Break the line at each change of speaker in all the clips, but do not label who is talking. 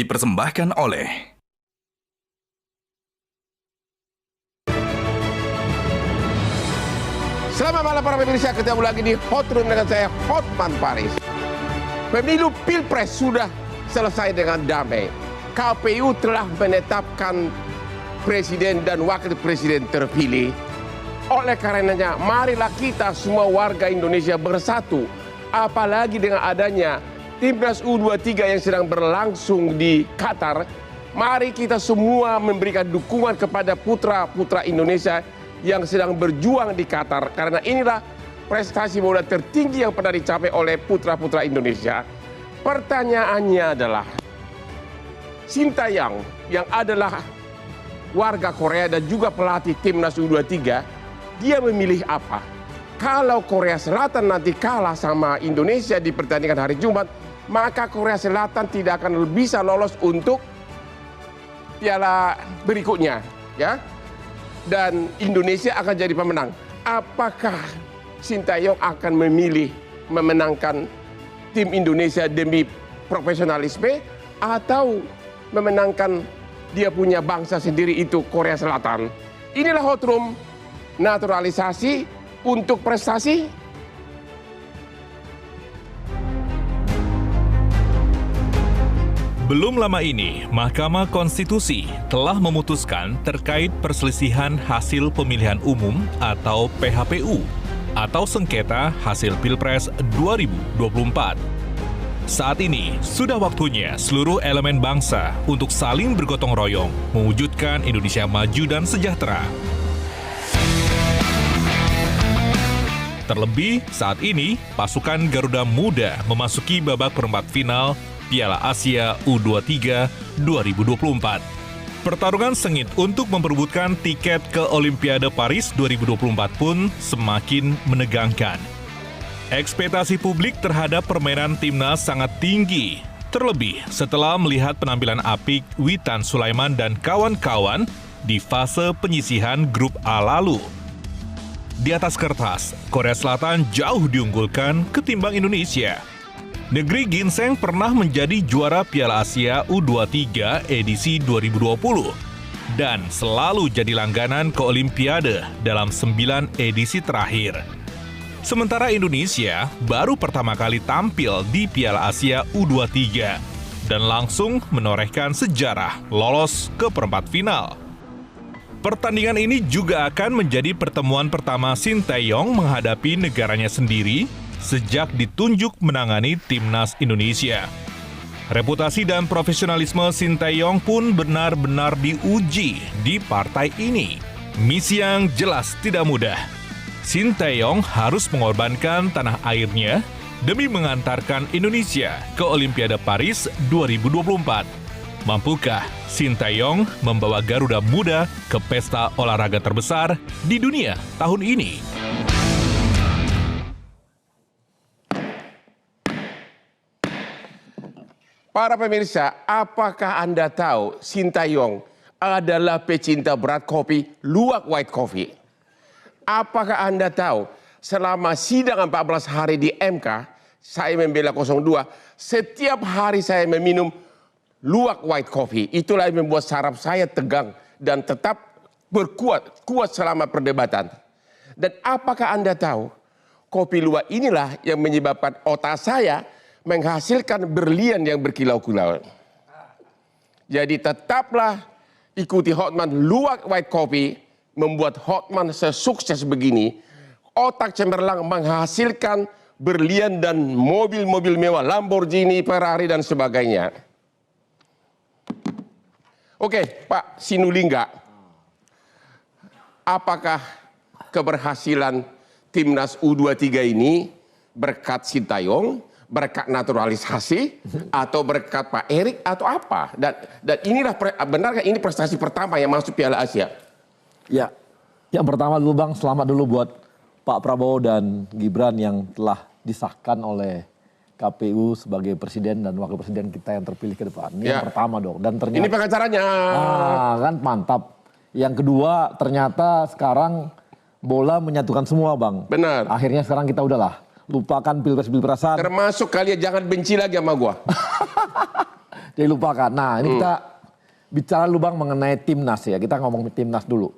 dipersembahkan oleh
Selamat malam para pemirsa, ketemu lagi di Hot Room dengan saya Hotman Paris. Pemilu Pilpres sudah selesai dengan damai. KPU telah menetapkan presiden dan wakil presiden terpilih. Oleh karenanya, marilah kita semua warga Indonesia bersatu. Apalagi dengan adanya Timnas U23 yang sedang berlangsung di Qatar. Mari kita semua memberikan dukungan kepada putra-putra Indonesia yang sedang berjuang di Qatar. Karena inilah prestasi bola tertinggi yang pernah dicapai oleh putra-putra Indonesia. Pertanyaannya adalah, Sintayong yang adalah warga Korea dan juga pelatih Timnas U23, dia memilih apa? Kalau Korea Selatan nanti kalah sama Indonesia di pertandingan hari Jumat, maka Korea Selatan tidak akan bisa lolos untuk piala berikutnya, ya. Dan Indonesia akan jadi pemenang. Apakah Sintayong akan memilih memenangkan tim Indonesia demi profesionalisme atau memenangkan dia punya bangsa sendiri, itu Korea Selatan? Inilah Hot Room, naturalisasi untuk prestasi.
Belum lama ini, Mahkamah Konstitusi telah memutuskan terkait perselisihan hasil pemilihan umum atau PHPU atau sengketa hasil Pilpres 2024. Saat ini, sudah waktunya seluruh elemen bangsa untuk saling bergotong royong mewujudkan Indonesia maju dan sejahtera. Terlebih, saat ini, pasukan Garuda Muda memasuki babak perempat final Piala Asia U23 2024. Pertarungan sengit untuk memperebutkan tiket ke Olimpiade Paris 2024 pun semakin menegangkan. Ekspektasi publik terhadap permainan timnas sangat tinggi, terlebih setelah melihat penampilan apik Witan Sulaiman dan kawan-kawan di fase penyisihan grup A lalu. Di atas kertas, Korea Selatan jauh diunggulkan ketimbang Indonesia. Negeri ginseng pernah menjadi juara Piala Asia U23 edisi 2020 dan selalu jadi langganan ke Olimpiade dalam 9 edisi terakhir. Sementara Indonesia baru pertama kali tampil di Piala Asia U23 dan langsung menorehkan sejarah lolos ke perempat final. Pertandingan ini juga akan menjadi pertemuan pertama Sintayong menghadapi negaranya sendiri sejak ditunjuk menangani Timnas Indonesia. Reputasi dan profesionalisme Sintayong pun benar-benar diuji di partai ini. Misi yang jelas tidak mudah. Sintayong harus mengorbankan tanah airnya demi mengantarkan Indonesia ke Olimpiade Paris 2024. Mampukah Sintayong membawa Garuda Muda ke pesta olahraga terbesar di dunia tahun ini?
Para pemirsa, apakah Anda tahu Sintayong adalah pecinta berat kopi luwak white coffee? Apakah Anda tahu selama sidang 14 hari di MK, saya membela 02, setiap hari saya meminum luwak white coffee. Itulah yang membuat saraf saya tegang dan tetap kuat selama perdebatan. Dan apakah Anda tahu kopi luwak inilah yang menyebabkan otak saya menghasilkan berlian yang berkilau-kilau. Jadi tetaplah ikuti Hotman luwak white coffee, membuat Hotman sesukses begini. Otak cemerlang menghasilkan berlian dan mobil-mobil mewah, Lamborghini, Ferrari dan sebagainya. Oke, Pak Sinulinga, apakah keberhasilan Timnas U23 ini berkat Sintayong, berkat naturalisasi, atau berkat Pak Erik, atau apa? Dan inilah benarkah ini prestasi pertama yang masuk Piala Asia?
Ya, yang pertama dulu Bang, selamat dulu buat Pak Prabowo dan Gibran yang telah disahkan oleh KPU sebagai presiden dan wakil presiden kita yang terpilih ke depan. Ini yang pertama dong. Dan ternyata
ini pengacaranya.
Kan mantap. Yang kedua, ternyata sekarang bola menyatukan semua Bang.
Benar.
Akhirnya sekarang kita udahlah lupakan pilpres-pilpresan.
Termasuk kalian jangan benci lagi sama gua.
Jadi lupakan. Nah ini kita bicara dulu Bang mengenai timnas ya. Kita ngomong timnas dulu.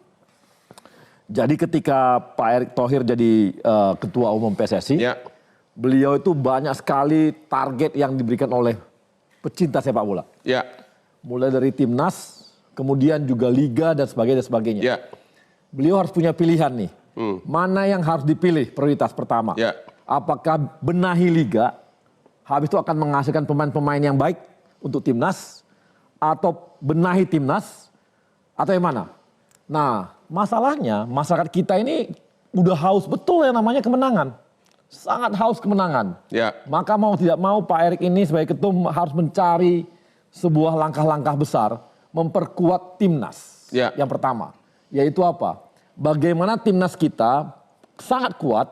Jadi ketika Pak Erick Thohir jadi ketua umum PSSI,
Ya.
beliau itu banyak sekali target yang diberikan oleh pecinta sepak bola.
Ya.
Mulai dari timnas, kemudian juga liga dan sebagainya.
Ya.
Beliau harus punya pilihan nih. Mana yang harus dipilih prioritas pertama?
Ya.
Apakah benahi liga, habis itu akan menghasilkan pemain-pemain yang baik untuk timnas, atau benahi timnas, atau yang mana? Nah, masalahnya masyarakat kita ini udah haus betul yang namanya kemenangan. Sangat haus kemenangan.
Ya.
Maka mau tidak mau Pak Erick ini sebagai ketum harus mencari sebuah langkah-langkah besar memperkuat timnas.
Ya.
Yang pertama, yaitu apa? Bagaimana timnas kita sangat kuat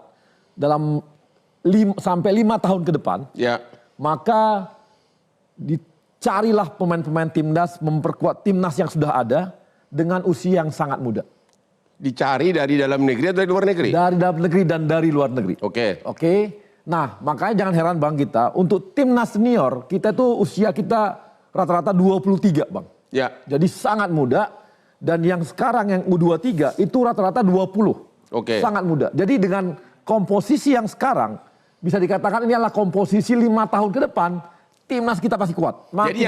dalam sampai 5 tahun ke depan.
Ya.
Maka dicarilah pemain-pemain timnas memperkuat timnas yang sudah ada dengan usia yang sangat muda.
Dicari dari dalam negeri atau dari luar negeri?
Dari dalam negeri dan dari luar negeri.
Oke.
Oke. Nah, makanya jangan heran Bang kita, untuk timnas senior, kita tuh usia kita rata-rata 23 Bang.
Ya.
Jadi sangat muda, dan yang sekarang yang U23 itu rata-rata 20.
Oke.
Sangat muda. Jadi dengan komposisi yang sekarang, bisa dikatakan ini adalah komposisi 5 tahun ke depan, timnas kita pasti kuat.
Jadi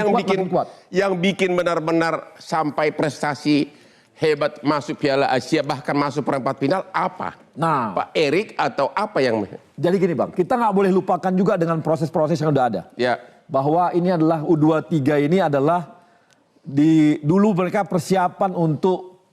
yang bikin benar-benar sampai prestasi hebat masuk Piala Asia bahkan masuk perempat final apa?
Nah,
Pak Erick atau apa yang?
jadi gini Bang, kita nggak boleh lupakan juga dengan proses-proses yang udah ada.
Ya.
Bahwa ini adalah U23 ini adalah dulu mereka persiapan untuk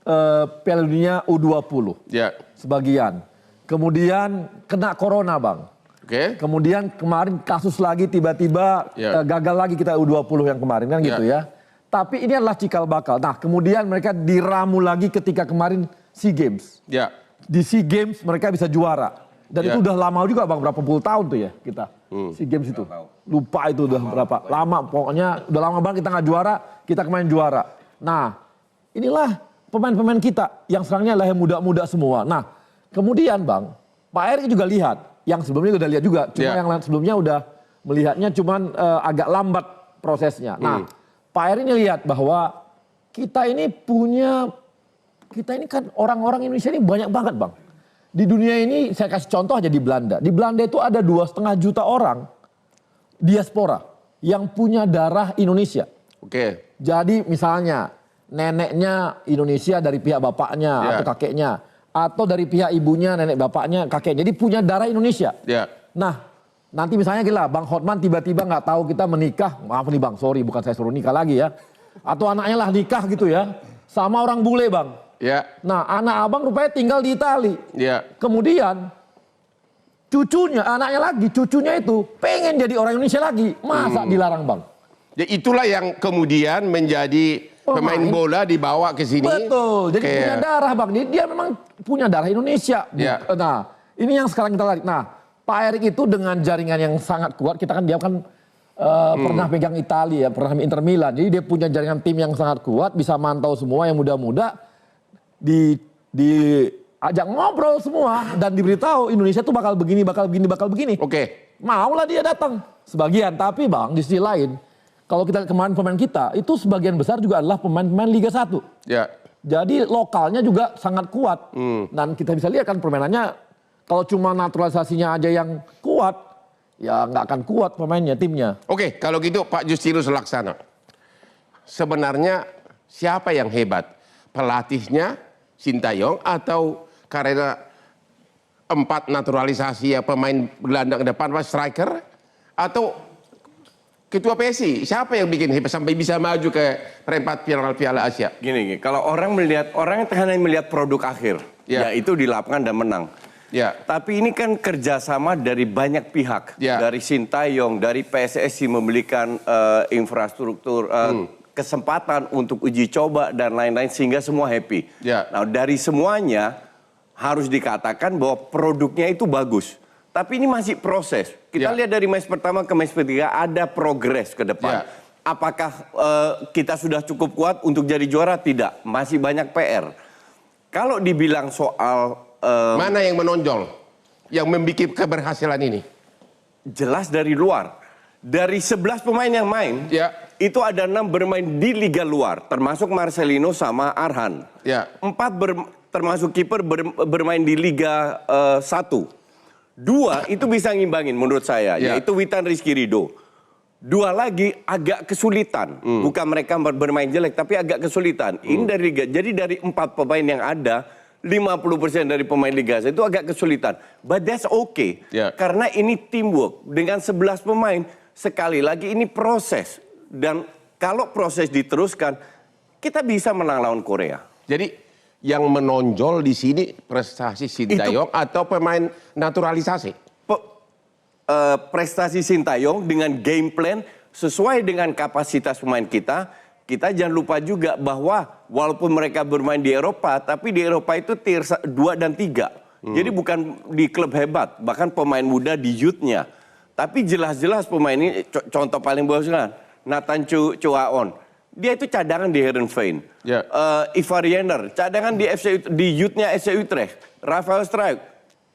Piala Dunia U20.
Ya.
Sebagian. Kemudian kena corona Bang.
Oke.
Kemudian kemarin kasus lagi tiba-tiba
Ya.
gagal lagi kita U20 yang kemarin kan gitu ya. Tapi ini adalah cikal bakal. Nah kemudian mereka diramu lagi ketika kemarin SEA Games.
Ya.
Di SEA Games mereka bisa juara. Dan
Ya.
itu udah lama juga Bang, berapa puluh tahun tuh ya kita. SEA Games itu. Lupa itu udah berapa. Lama pokoknya, udah lama banget kita nggak juara, kita kemarin juara. Nah inilah pemain-pemain kita yang serangnya adalah yang muda-muda semua. Nah kemudian Bang, Pak Erick juga lihat. Yang sebelumnya udah lihat juga. Cuma yang sebelumnya udah melihatnya cuman agak lambat prosesnya. Nah Pak Erick ini lihat bahwa kita ini kan orang-orang Indonesia ini banyak banget Bang. Di dunia ini saya kasih contoh aja di Belanda. Di Belanda itu ada 2,5 juta orang diaspora yang punya darah Indonesia.
Oke.
Jadi misalnya neneknya Indonesia dari pihak bapaknya atau kakeknya. Atau dari pihak ibunya, nenek bapaknya, kakeknya. Jadi punya darah Indonesia.
Ya.
Nah nanti misalnya gila Bang Hotman tiba-tiba nggak tahu kita menikah. Maaf nih Bang, sorry bukan saya suruh nikah lagi ya. Atau anaknya lah nikah gitu ya. Sama orang bule Bang.
Ya.
Nah anak abang rupanya tinggal di Itali.
Ya.
Kemudian cucunya itu pengen jadi orang Indonesia lagi. Masa dilarang Bang?
Ya itulah yang kemudian menjadi pemain bola dibawa ke sini.
Betul, jadi punya darah Bang. Dia memang punya darah Indonesia.
Ya.
Nah ini yang sekarang kita lihat. Nah Pak Erick itu dengan jaringan yang sangat kuat. Dia kan pernah pegang Italia, pernah Inter Milan. Jadi dia punya jaringan tim yang sangat kuat. Bisa mantau semua yang muda-muda. Diajak ngobrol semua. Dan diberitahu Indonesia tuh bakal begini.
Oke.
Maulah dia datang. Sebagian, tapi Bang di sisi lain. Kalau kita lihat kemarin pemain kita, itu sebagian besar juga adalah pemain-pemain Liga 1.
Ya.
Jadi lokalnya juga sangat kuat. Dan kita bisa lihat kan permainannya, kalau cuma naturalisasinya aja yang kuat, ya nggak akan kuat pemainnya, timnya.
Oke, kalau gitu Pak Justinus Laksana. Sebenarnya siapa yang hebat? Pelatihnya Sintayong atau karena 4 naturalisasi ya pemain gelandang depan, striker? Atau Ketua PSI, siapa yang bikin hebat sampai bisa maju ke perempat Piala Asia?
Gini, kalau orang hanya melihat produk akhir, yaitu di lapangan dan menang.
Ya.
Tapi ini kan kerjasama dari banyak pihak, dari Sintayong, dari PSSI memberikan infrastruktur, kesempatan untuk uji coba dan lain-lain sehingga semua happy.
Ya.
Nah dari semuanya harus dikatakan bahwa produknya itu bagus. Tapi ini masih proses. Kita lihat dari match pertama ke match ketiga ada progres ke depan. Apakah kita sudah cukup kuat untuk jadi juara? Tidak. Masih banyak PR. Kalau dibilang soal...
mana yang menonjol? yang membuat keberhasilan ini?
Jelas dari luar. Dari 11 pemain yang main,
Ya.
itu ada 6 bermain di liga luar, termasuk Marcelino sama Arhan.
Ya.
4 termasuk kiper bermain di Liga 1. 2 itu bisa ngimbangin menurut saya,
Ya.
yaitu Witan Rizky Ridho. 2 lagi agak kesulitan, bukan mereka bermain jelek, tapi agak kesulitan. Ini dari Liga, jadi dari 4 pemain yang ada, 50% dari pemain Liga itu agak kesulitan. But that's okay,
Ya.
karena ini teamwork. Dengan 11 pemain, sekali lagi ini proses. Dan kalau proses diteruskan, kita bisa menang lawan Korea.
Jadi yang menonjol di sini prestasi Sintayong atau pemain naturalisasi?
Prestasi Sintayong dengan game plan sesuai dengan kapasitas pemain kita. Kita jangan lupa juga bahwa walaupun mereka bermain di Eropa, tapi di Eropa itu tier 2 dan 3. Jadi bukan di klub hebat, bahkan pemain muda di youth-nya. Tapi jelas-jelas pemain ini, contoh paling bagus kan, Nathan Chuaon. Dia itu cadangan di Heerenveen.
Ya.
Ivar Jenner, cadangan di youth-nya FC Utrecht. Rafael Struijk,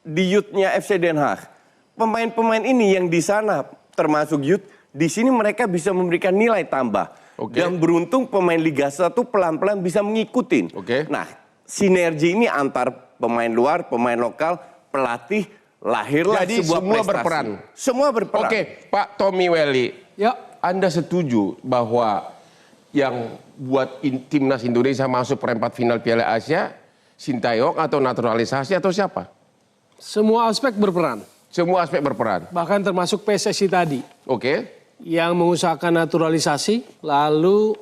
di youth-nya FC Den Haag. Pemain-pemain ini yang di sana termasuk youth, di sini mereka bisa memberikan nilai tambah.
Oke.
Dan beruntung pemain Liga 1 pelan-pelan bisa mengikutin.
Oke.
Nah, sinergi ini antar pemain luar, pemain lokal, pelatih, lahirlah
Jadi
sebuah
semua
prestasi.
berperan.
Semua berperan.
Oke, Pak Tommy Welly.
Ya,
Anda setuju bahwa yang buat timnas Indonesia masuk perempat final Piala Asia, Sintayong atau naturalisasi atau siapa?
semua aspek berperan.
Semua aspek berperan.
Bahkan termasuk PSSI tadi
Oke.
yang mengusahakan naturalisasi lalu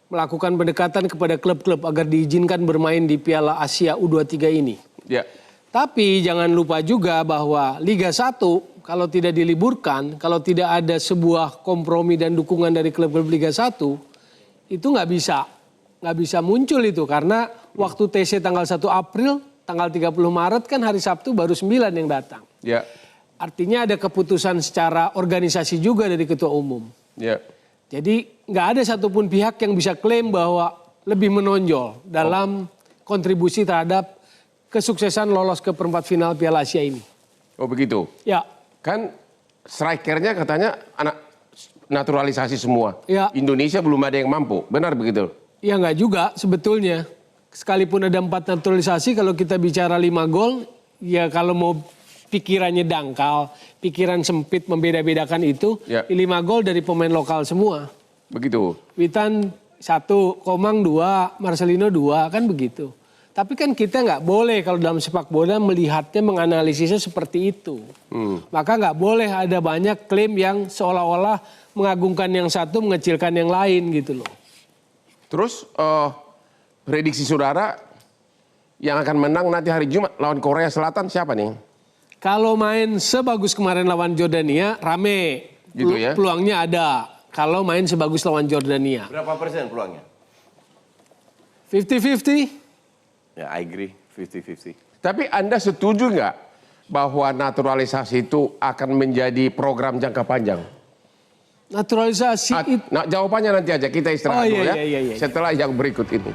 melakukan pendekatan kepada klub-klub agar diizinkan bermain di Piala Asia U23 ini.
Ya.
Tapi jangan lupa juga bahwa Liga 1 kalau tidak diliburkan, kalau tidak ada sebuah kompromi dan dukungan dari klub-klub Liga 1, itu nggak bisa muncul itu karena waktu TC tanggal 1 April, tanggal 30 Maret kan hari Sabtu baru 9 yang datang.
Ya.
Artinya ada keputusan secara organisasi juga dari ketua umum.
Ya.
Jadi nggak ada satupun pihak yang bisa klaim bahwa lebih menonjol dalam kontribusi terhadap kesuksesan lolos ke perempat final Piala Asia ini.
Oh begitu.
Ya,
Kan strikernya katanya anak naturalisasi semua.
Ya.
Indonesia belum ada yang mampu. Benar begitu?
ya nggak juga sebetulnya. Sekalipun ada 4 naturalisasi, kalau kita bicara 5 gol, ya kalau mau pikirannya dangkal, pikiran sempit membeda-bedakan itu,
Ya.
5 gol dari pemain lokal semua.
Begitu.
Witan 1, Komang 2, Marcelino 2, kan begitu. Tapi kan kita nggak boleh kalau dalam sepak bola melihatnya, menganalisisnya seperti itu. Maka nggak boleh ada banyak klaim yang seolah-olah mengagungkan yang satu, mengecilkan yang lain gitu loh.
Terus prediksi saudara yang akan menang nanti hari Jumat lawan Korea Selatan siapa nih?
Kalau main sebagus kemarin lawan Jordania, rame.
Gitu ya?
Peluangnya ada. Kalau main sebagus lawan Jordania.
Berapa persen peluangnya?
50-50.
Ya, I agree. 50-50.
Tapi Anda setuju nggak bahwa naturalisasi itu akan menjadi program jangka panjang?
Naturalisasi itu.
Nah, jawabannya nanti aja, kita istirahat
Oh,
dulu
iya,
ya.
iya, iya.
Setelah yang berikut ini.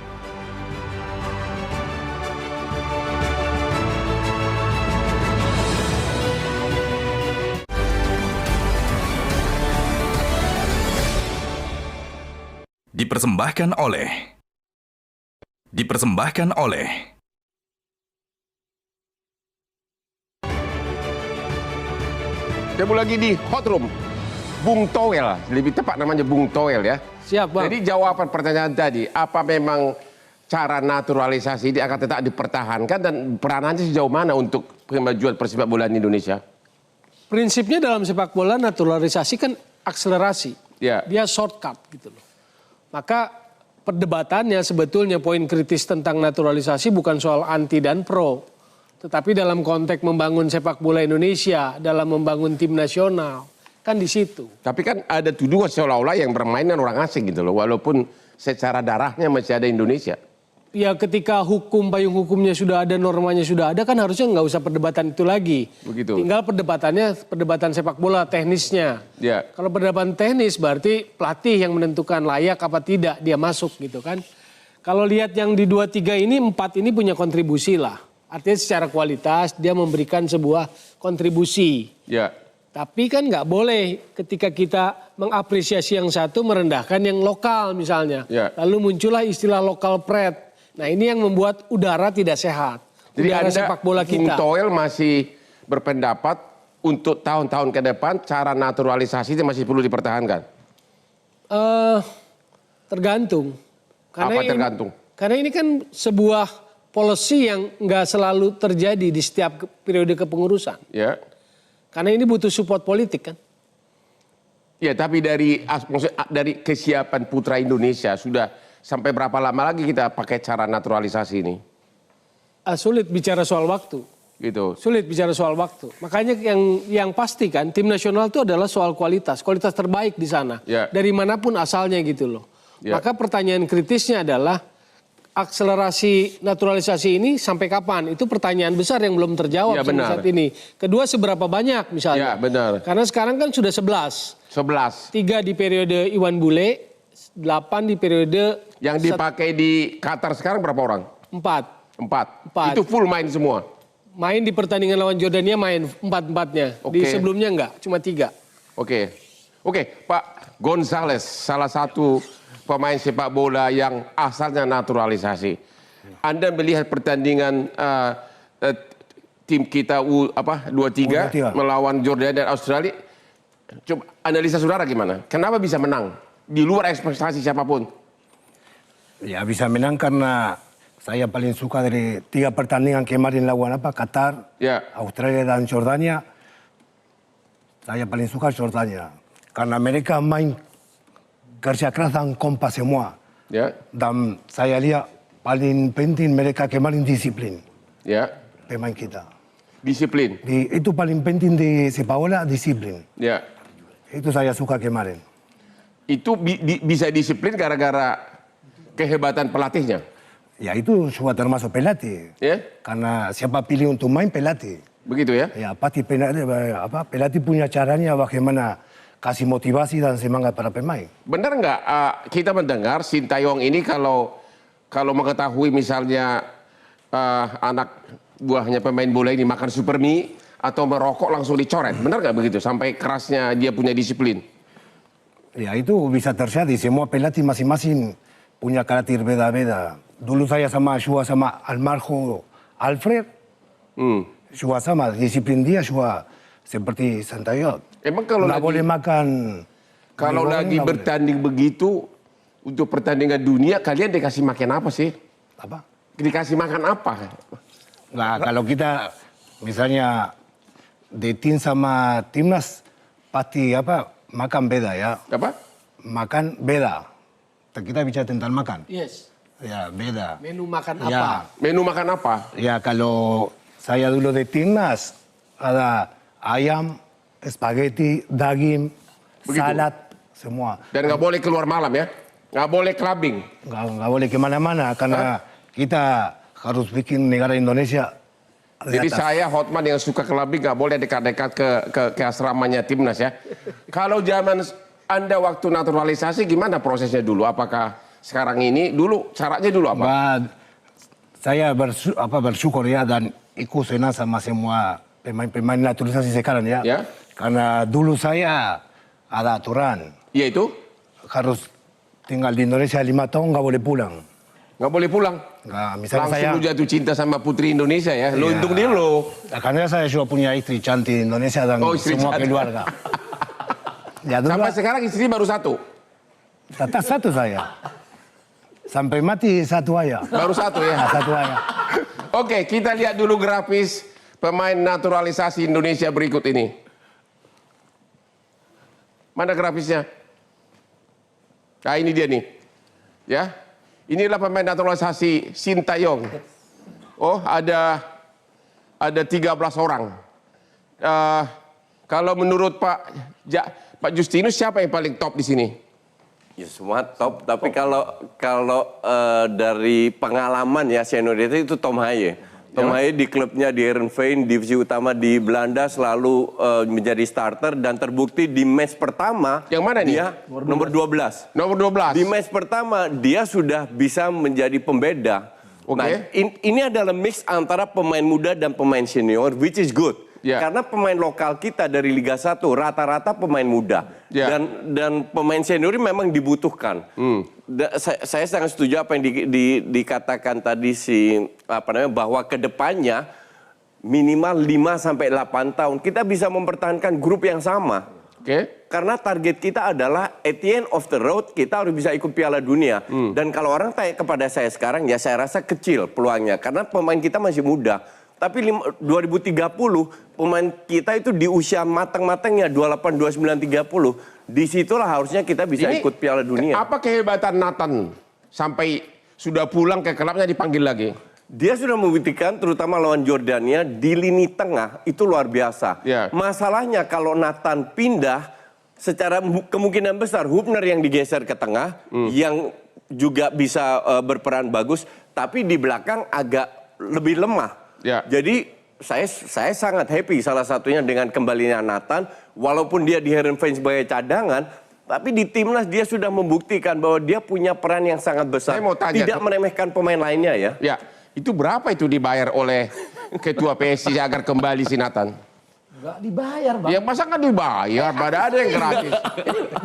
Dipersembahkan oleh
Ketemu lagi di Hot Room. Bung Toel, lebih tepat namanya Bung Toel ya.
Siap, Bang.
Jadi jawaban pertanyaan tadi, apa memang cara naturalisasi ini akan tetap dipertahankan dan peranannya sejauh mana untuk kemajuan persepak bola Indonesia?
Prinsipnya dalam sepak bola naturalisasi kan akselerasi.
Ya.
Dia shortcut gitu loh. Maka perdebatannya sebetulnya poin kritis tentang naturalisasi bukan soal anti dan pro. Tetapi dalam konteks membangun sepak bola Indonesia, dalam membangun tim nasional, kan di situ.
Tapi kan ada tuduhan seolah-olah yang bermain dengan orang asing gitu loh, walaupun secara darahnya masih ada Indonesia.
Ya ketika hukum, payung hukumnya sudah ada, normanya sudah ada, kan harusnya nggak usah perdebatan itu lagi.
Begitu.
Tinggal perdebatan sepak bola teknisnya.
Ya.
Kalau perdebatan teknis berarti pelatih yang menentukan layak apa tidak dia masuk gitu kan. Kalau lihat yang di 2-3 ini, 4 ini punya kontribusi lah. Artinya secara kualitas dia memberikan sebuah kontribusi.
Ya.
Tapi kan nggak boleh ketika kita mengapresiasi yang satu merendahkan yang lokal misalnya.
Ya.
Lalu muncullah istilah lokal pride. Nah ini yang membuat udara tidak sehat.
Jadi
Udara
Anda,
sepak bola
Bung
kita.
Toel masih berpendapat untuk tahun-tahun ke depan cara naturalisasi itu masih perlu dipertahankan.
Tergantung.
Apa tergantung?
Karena ini kan sebuah policy yang nggak selalu terjadi di setiap periode kepengurusan.
Ya.
Karena ini butuh support politik kan.
Ya, tapi dari kesiapan putra Indonesia sudah sampai berapa lama lagi kita pakai cara naturalisasi ini?
Sulit bicara soal waktu.
Gitu.
Sulit bicara soal waktu. Makanya yang pasti kan tim nasional itu adalah soal kualitas terbaik di sana.
Ya.
Dari manapun asalnya gitu loh.
Ya.
Maka pertanyaan kritisnya adalah akselerasi naturalisasi ini sampai kapan? Itu pertanyaan besar yang belum terjawab
Ya,
sampai
benar.
saat ini. Kedua, seberapa banyak misalnya?
Ya, benar.
Karena sekarang kan sudah 11.
11.
3 di periode Iwan Bule, 8 di periode
Yang dipakai di Qatar sekarang berapa orang?
4.
4. Itu full main semua.
Main di pertandingan lawan Jordania main 4-4-nya. Di
Oke.
sebelumnya enggak, cuma 3.
Oke. Pak Gonzales, salah satu pemain sepak bola yang asalnya naturalisasi. Anda melihat pertandingan tim kita U23 melawan Jordania dan Australia. Coba analisa saudara gimana? Kenapa bisa menang? Di luar ekspektasi siapapun.
Ya bisa menang karena saya paling suka dari 3 pertandingan kemarin lawan Qatar,
Ya.
Australia dan Jordania. Saya paling suka Jordania. Karena mereka main kerja keras dan kompas semua.
Ya.
Dan saya lihat paling penting mereka kemarin disiplin.
Ya.
Pemain kita.
Disiplin.
Itu paling penting di sepak bola, disiplin.
Ya.
Itu saya suka kemarin.
Itu bisa disiplin gara-gara kehebatan pelatihnya.
Ya itu sudah termasuk pelatih.
Ya.
Karena siapa pilih untuk main pelatih.
Begitu ya.
Ya pasti pelatih punya caranya bagaimana kasih motivasi dan semangat para pemain.
Benar nggak kita mendengar Sintayong ini kalau mengetahui misalnya anak buahnya pemain bola ini makan super mie atau merokok langsung dicoret. Benar nggak begitu? Sampai kerasnya dia punya disiplin.
Ya itu bisa terjadi. Semua pelatih masing-masing punya karakter beda-beda. Dulu saya sama almarhum Alfred. Juga sama, disiplin dia juga seperti Sintayong.
Emang kalau
nggak boleh makan.
Kalau lagi bertanding begitu untuk pertandingan dunia, kalian dikasih makan apa sih?
Apa?
Dikasih makan apa?
Nah, kalau kita misalnya di tim sama timnas pasti makan beda ya.
Apa?
Makan beda. Kita bicara tentang makan.
Yes.
Ya beda.
Menu makan
Ya.
apa?
Menu makan apa?
Ya kalau saya dulu di timnas ada ayam, spaghetti, daging,
Begitu.
salad, semua.
Dan nggak boleh keluar malam ya? Nggak boleh clubbing?
Nggak boleh kemana-mana karena kita harus bikin negara Indonesia. di
Jadi
atas.
saya Hotman yang suka clubbing nggak boleh dekat-dekat ke asramanya timnas ya. Kalau zaman Anda waktu naturalisasi gimana prosesnya dulu? Apakah sekarang ini dulu caranya dulu apa?
Saya bersyukur ya dan ikut senang sama semua pemain-pemain naturalisasi sekarang ya.
Ya.
Karena dulu saya ada aturan
Yaitu
harus tinggal di Indonesia 5 tahun nggak boleh pulang.
nggak boleh pulang.
Nggak, misalnya
Langsung
saya
lu jatuh cinta sama putri Indonesia ya. Lu
Iya.
untung dia lo.
karena saya juga punya istri cantik Indonesia dan
Istri
semua
cantik.
keluarga. Ya dulu
Sampai sekarang istri baru satu.
tetap satu saya. Sampai mati satu aja.
Baru satu ya.
Nah, satu aja.
Oke, kita lihat dulu grafis pemain naturalisasi Indonesia berikut ini. Mana grafisnya? Nah ini dia nih. Ya. Inilah pemain naturalisasi Sintayong. Oh, ada 13 orang. Kalau menurut Pak Justinus siapa yang paling top di sini?
Ya semua top, tapi kalau dari pengalaman ya senioritas itu Tom Haye. Tom Haye di klubnya di Heerenveen, divisi utama di Belanda selalu menjadi starter dan terbukti di match pertama.
Yang mana nih?
Dia nomor 12.
Nomor 12.
Di match pertama dia sudah bisa menjadi pembeda
Oke.
Nah, ini adalah mix antara pemain muda dan pemain senior, which is good.
Ya.
Karena pemain lokal kita dari Liga 1 rata-rata pemain muda.
Ya.
Dan pemain senior memang dibutuhkan. Saya sangat setuju apa yang dikatakan tadi bahwa kedepannya minimal 5-8 tahun kita bisa mempertahankan grup yang sama.
Oke.
Karena target kita adalah at the end of the road kita harus bisa ikut Piala Dunia. Dan kalau orang tanya kepada saya sekarang, ya saya rasa kecil peluangnya. Karena pemain kita masih muda. Tapi 2030 pemain kita itu di usia matang-matangnya 28, 29, 30. Disitulah harusnya kita bisa ikut Piala Dunia.
Apa kehebatan Nathan sampai sudah pulang ke klubnya dipanggil lagi?
Dia sudah membuktikan terutama lawan Jordania di lini tengah itu luar biasa.
Ya.
Masalahnya kalau Nathan pindah secara kemungkinan besar Hubner yang digeser ke tengah yang juga bisa berperan bagus tapi di belakang agak lebih lemah.
Ya.
Jadi saya sangat happy salah satunya dengan kembalinya Nathan walaupun dia di Heerenveen sebagai cadangan tapi di timnas dia sudah membuktikan bahwa dia punya peran yang sangat besar.
Saya mau tanya,
tidak meremehkan pemain lainnya ya.
Ya, itu berapa itu dibayar oleh ketua PSSI agar kembali si Nathan?
Nggak dibayar, Bang.
Ya masa nggak dibayar, pada ada yang gratis.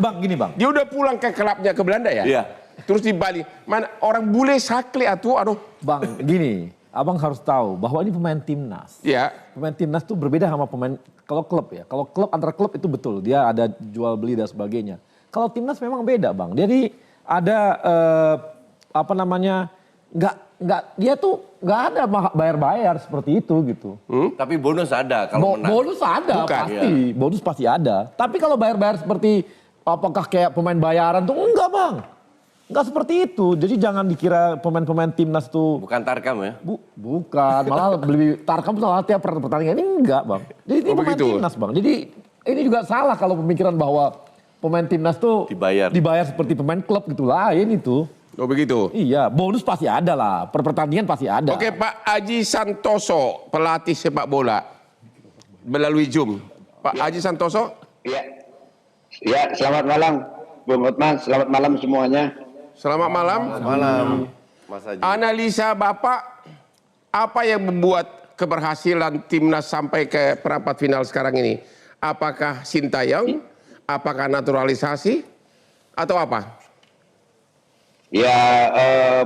Bang, gini Bang.
Dia udah pulang ke klubnya ke Belanda ya?
Iya.
Terus di Bali, mana orang bule sakli atau aduh.
Bang, gini. Abang harus tahu bahwa ini pemain timnas.
Ya.
Pemain timnas tuh berbeda sama pemain kalau klub ya. Kalau klub antara klub itu betul, dia ada jual beli dan sebagainya. Kalau timnas memang beda, Bang. Jadi ada dia tuh nggak ada bayar-bayar seperti itu gitu.
Tapi bonus ada kalau menang.
Bonus ada
Bukan,
pasti, bonus pasti ada. Tapi kalau bayar-bayar seperti apakah kayak pemain bayaran tuh enggak, Bang. Enggak seperti itu. Jadi jangan dikira pemain-pemain timnas tuh
Bukan Tarkam ya?
bukan, malah lebih Tarkam salah tiap pertandingan ini enggak, Bang. Jadi ini pemain
begitu.
timnas, Bang. Jadi ini juga salah kalau pemikiran bahwa pemain timnas tuh dibayar seperti pemain klub gitu, lain itu.
Oh begitu.
Iya, bonus pasti ada lah. Per pertandingan pasti ada.
Oke, Pak Aji Santoso, pelatih sepak bola melalui Zoom. Pak Aji Santoso.
Ya, ya, selamat malam, Bung Hotman. Selamat malam semuanya.
Selamat malam.
Malam, Mas Haji.
Analisa Bapak, apa yang membuat keberhasilan timnas sampai ke perempat final sekarang ini? Apakah Sintayong? Apakah naturalisasi? Atau apa?
Ya,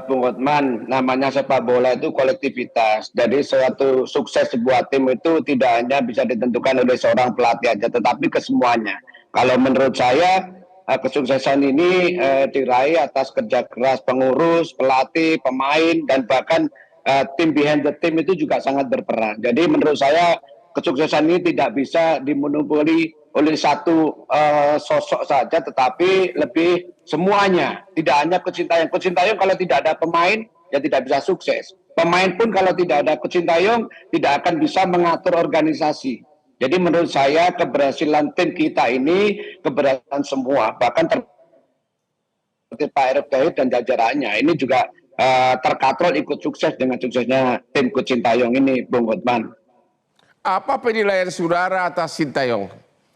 Bung Hotman, namanya sepak bola itu kolektivitas. Jadi suatu sukses sebuah tim itu tidak hanya bisa ditentukan oleh seorang pelatih aja, tetapi kesemuanya. Kalau menurut saya, kesuksesan ini diraih atas kerja keras pengurus, pelatih, pemain, dan bahkan tim behind the team itu juga sangat berperan. Jadi menurut saya kesuksesan ini tidak bisa dimonopoli oleh satu sosok saja, tetapi lebih semuanya. Tidak hanya Coach Sintayong. Coach Sintayong kalau tidak ada pemain, ya tidak bisa sukses. Pemain pun kalau tidak ada Coach Sintayong, tidak akan bisa mengatur organisasi. Jadi menurut saya keberhasilan tim kita ini keberhasilan semua, bahkan seperti Pak Erick Thohir dan jajarannya ini juga terkatrol ikut sukses dengan suksesnya tim Coach Sintayong ini, Bung Hotman.
Apa penilaian saudara atas Sintayong?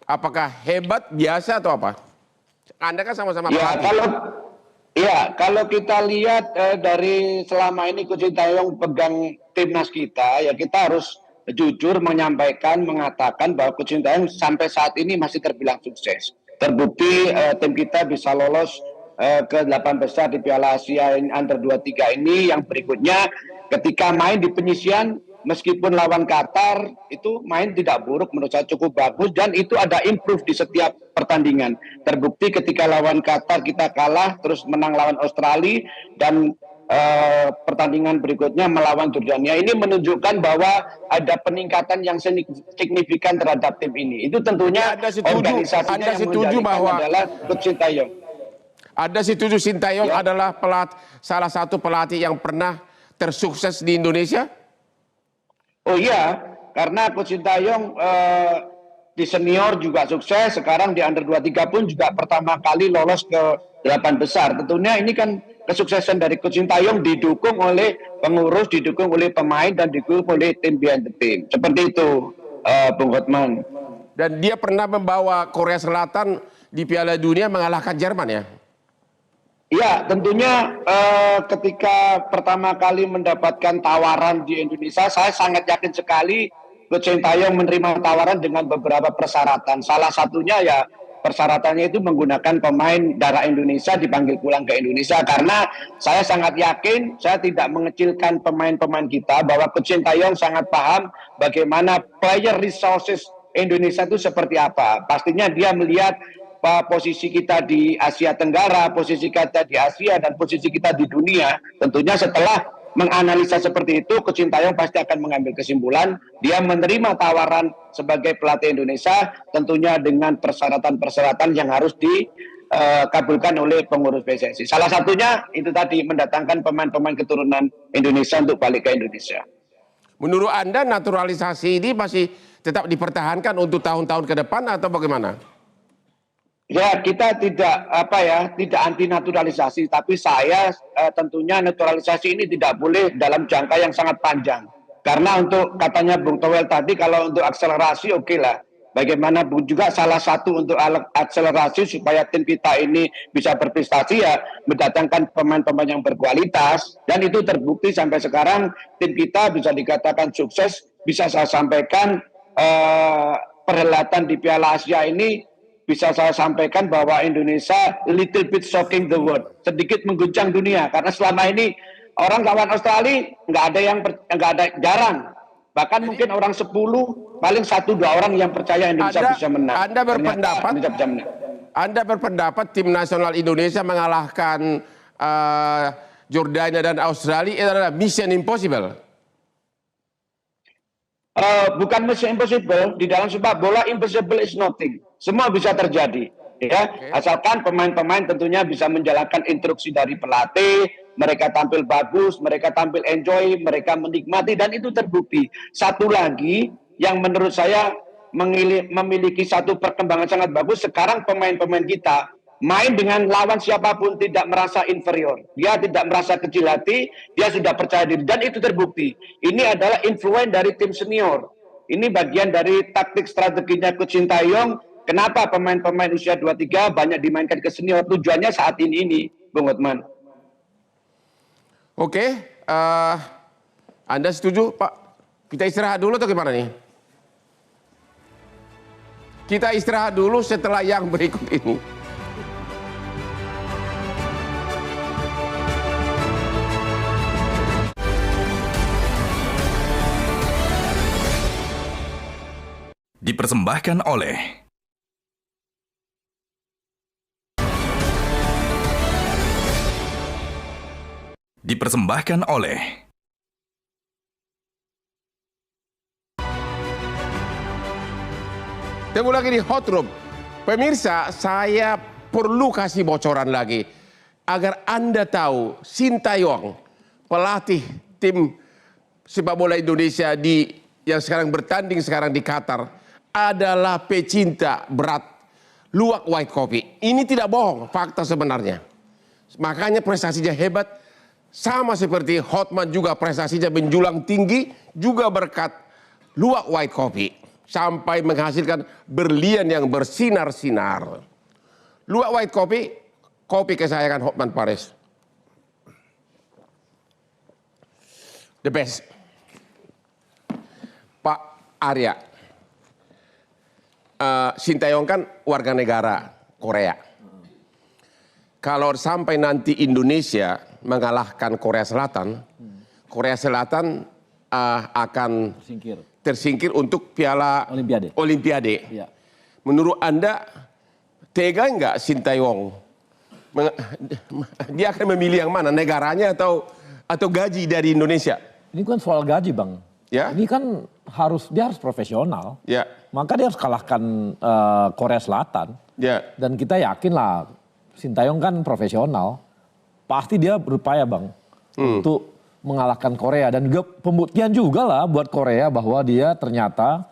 Apakah hebat, biasa atau apa? Anda kan sama-sama pelatih.
Kalau kita lihat dari selama ini Coach Sintayong pegang timnas kita, ya kita harus jujur menyampaikan, mengatakan bahwa Coach Sintayong sampai saat ini masih terbilang sukses. Terbukti tim kita bisa lolos ke 8 besar di Piala Asia Under 23 ini. Yang berikutnya ketika main di penyisian, meskipun lawan Qatar itu main tidak buruk, menurut saya cukup bagus, dan itu ada improve di setiap pertandingan. Terbukti ketika lawan Qatar kita kalah, terus menang lawan Australia, dan pertandingan berikutnya melawan Jordania. Ini menunjukkan bahwa ada peningkatan yang signifikan terhadap tim ini. Itu tentunya organisasinya yang menjadikan adalah Coach Sintayong.
Anda setuju Sintayong adalah salah satu pelatih yang pernah tersukses di Indonesia?
Oh iya, karena Coach Sintayong di senior juga sukses, sekarang di Under 23 pun juga pertama kali lolos ke 8 besar. Tentunya ini kan kesuksesan dari Coach Sintayong didukung oleh pengurus, didukung oleh pemain, dan didukung oleh tim behind the team. Seperti itu, Bung Hotman.
Dan dia pernah membawa Korea Selatan di Piala Dunia mengalahkan Jerman ya?
Ya, tentunya ketika pertama kali mendapatkan tawaran di Indonesia, saya sangat yakin sekali Coach Sintayong menerima tawaran dengan beberapa persyaratan. Salah satunya ya persyaratannya itu menggunakan pemain darah Indonesia dipanggil pulang ke Indonesia, karena saya sangat yakin, saya tidak mengecilkan pemain-pemain kita, bahwa Coach Sintayong sangat paham bagaimana player resources Indonesia itu seperti apa. Pastinya dia melihat posisi kita di Asia Tenggara, posisi kita di Asia, dan posisi kita di dunia. Tentunya setelah menganalisa seperti itu, Coach Sintayong pasti akan mengambil kesimpulan. Dia menerima tawaran sebagai pelatih Indonesia, tentunya dengan persyaratan-persyaratan yang harus dikabulkan oleh pengurus PSSI. Salah satunya itu tadi, mendatangkan pemain-pemain keturunan Indonesia untuk balik ke Indonesia.
Menurut Anda naturalisasi ini masih tetap dipertahankan untuk tahun-tahun ke depan atau bagaimana?
Ya, kita tidak anti naturalisasi, tapi saya tentunya naturalisasi ini tidak boleh dalam jangka yang sangat panjang. Karena untuk katanya Bung Towel tadi, kalau untuk akselerasi oke lah. Bagaimana juga salah satu untuk akselerasi supaya tim kita ini bisa berprestasi ya mendatangkan pemain-pemain yang berkualitas, dan itu terbukti sampai sekarang tim kita bisa dikatakan sukses. Bisa saya sampaikan perhelatan di Piala Asia ini, bisa saya sampaikan bahwa Indonesia little bit shocking the world, sedikit mengguncang dunia, karena selama ini orang lawan Australia nggak ada, jarang, bahkan mungkin orang 10 paling 1-2 orang yang percaya Indonesia bisa menang.
Anda berpendapat tim nasional Indonesia mengalahkan Jordania dan Australia adalah mission impossible?
Bukan mission impossible. Di dalam sepak bola impossible is nothing. Semua bisa terjadi, ya. Asalkan pemain-pemain tentunya bisa menjalankan instruksi dari pelatih, mereka tampil bagus, mereka tampil enjoy, mereka menikmati, dan itu terbukti. Satu lagi yang menurut saya memiliki satu perkembangan sangat bagus, sekarang pemain-pemain kita main dengan lawan siapapun tidak merasa inferior. Dia tidak merasa kecil hati, dia sudah percaya diri, dan itu terbukti. Ini adalah influence dari tim senior. Ini bagian dari taktik strateginya Coach Sintayong. Kenapa pemain-pemain usia 23 banyak dimainkan ke senior? Tujuannya saat ini, Bung Hotman.
Oke, Anda setuju, Pak? Kita istirahat dulu atau gimana nih? Kita istirahat dulu setelah yang berikut ini.
Dipersembahkan oleh
Temu lagi di Hot Room. Pemirsa, saya perlu kasih bocoran lagi agar Anda tahu Sintayong, pelatih tim sepak bola Indonesia yang sekarang bertanding sekarang di Qatar, adalah pecinta berat luwak white coffee. Ini tidak bohong, fakta sebenarnya. Makanya prestasinya hebat, sama seperti Hotman juga prestasinya menjulang tinggi, juga berkat luwak white coffee. Sampai menghasilkan berlian yang bersinar-sinar. Luwak white coffee, kopi kesayangan Hotman Paris. The best. Pak Arya, Sintayong kan warga negara Korea. Kalau sampai nanti Indonesia mengalahkan Korea Selatan akan tersingkir untuk Piala Olimpiade. Ya. Menurut Anda, tega nggak Sintayong? Dia akan memilih yang mana, negaranya atau gaji dari Indonesia?
Ini kan soal gaji, Bang.
Ya?
Ini kan dia harus profesional.
Ya.
Maka dia harus kalahkan Korea Selatan.
Ya.
Dan kita yakin lah, Sintayong kan profesional. Pasti dia berupaya, Bang, untuk mengalahkan Korea, dan juga pembuktian juga lah buat Korea bahwa dia ternyata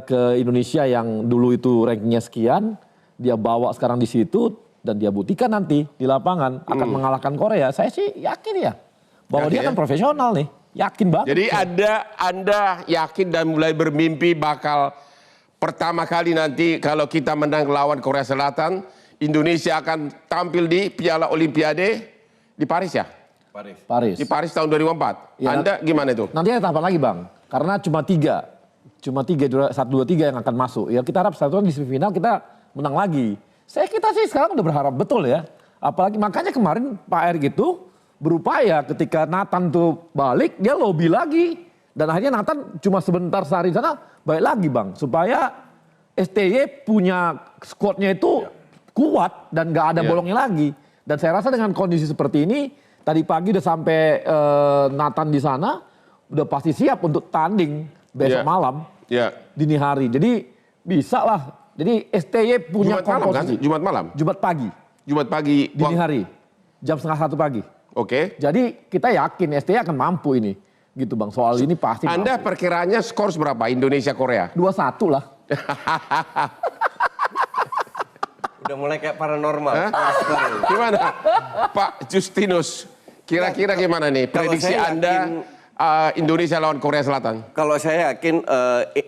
ke Indonesia yang dulu itu rankingnya sekian, dia bawa sekarang di situ, dan dia buktikan nanti di lapangan akan mengalahkan Korea. Saya sih yakin ya bahwa dia kan profesional nih, yakin banget.
Jadi Anda yakin dan mulai bermimpi bakal pertama kali nanti kalau kita menang lawan Korea Selatan, Indonesia akan tampil di Piala Olimpiade di Paris ya?
Paris.
Di Paris tahun 2024.
Ya,
Anda gimana itu?
Nanti ada tahapan lagi Bang, karena cuma tiga, 1, 2, 3 yang akan masuk. Ya kita harap satu di semifinal kita menang lagi. Kita sih sekarang udah berharap betul ya. Apalagi makanya kemarin Pak Erick itu berupaya ketika Nathan tuh balik, dia lobby lagi. Dan akhirnya Nathan cuma sebentar sehari sana, balik lagi Bang. Supaya STY punya squadnya itu kuat dan gak ada bolongnya lagi. Dan saya rasa dengan kondisi seperti ini, tadi pagi udah sampai Nathan di sana, udah pasti siap untuk tanding besok malam, dini hari. Jadi bisa lah. Jadi STY punya komposisi.
Jumat malam?
Jumat pagi.
Jumat pagi.
Dini hari. Jam 12:30 pagi.
Oke.
Jadi kita yakin STY akan mampu ini. Gitu Bang, soal ini pasti
Anda
mampu.
perkiraannya skor berapa Indonesia-Korea?
2-1 lah.
Udah mulai kayak paranormal.
Gimana Pak Justinus? Kira-kira gimana nih prediksi
saya
Anda Indonesia lawan Korea Selatan?
Kalau saya yakin